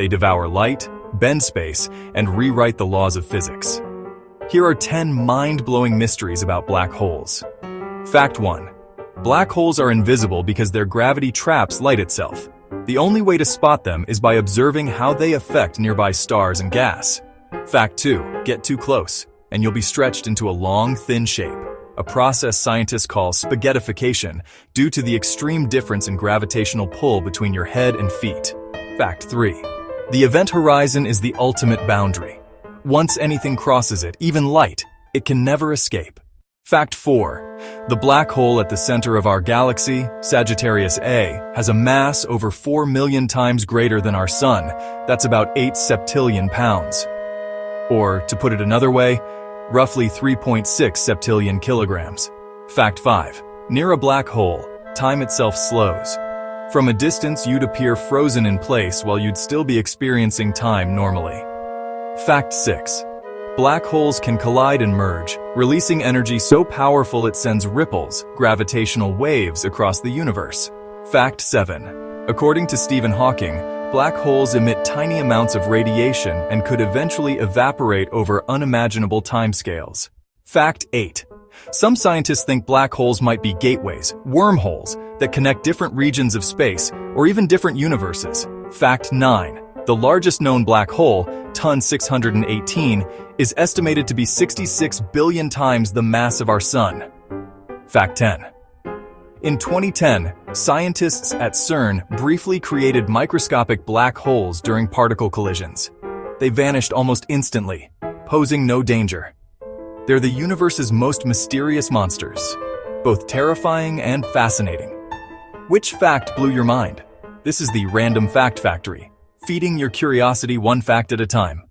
They devour light, bend space, and rewrite the laws of physics. Here are 10 mind-blowing mysteries about black holes. Fact 1. Black holes are invisible because their gravity traps light itself. The only way to spot them is by observing how they affect nearby stars and gas. Fact 2. Get too close, and you'll be stretched into a long, thin shape, a process scientists call spaghettification due to the extreme difference in gravitational pull between your head and feet. Fact 3. The event horizon is the ultimate boundary. Once anything crosses it, even light, it can never escape. Fact 4. The black hole at the center of our galaxy, Sagittarius A, has a mass over 4 million times greater than our Sun. That's about 8 septillion pounds. Or, to put it another way, roughly 3.6 septillion kilograms. Fact 5. Near a black hole, time itself slows. From a distance, you'd appear frozen in place while you'd still be experiencing time normally. Fact 6. Black holes can collide and merge, releasing energy so powerful it sends ripples, gravitational waves across the universe. Fact 7. According to Stephen Hawking, black holes emit tiny amounts of radiation and could eventually evaporate over unimaginable timescales. Fact 8. Some scientists think black holes might be gateways, wormholes, that connect different regions of space or even different universes. Fact 9. The largest known black hole, Ton 618, is estimated to be 66 billion times the mass of our Sun. Fact 10. In 2010, scientists at CERN briefly created microscopic black holes during particle collisions. They vanished almost instantly, posing no danger. They're the universe's most mysterious monsters, both terrifying and fascinating. Which fact blew your mind? This is the Random Fact Factory, feeding your curiosity one fact at a time.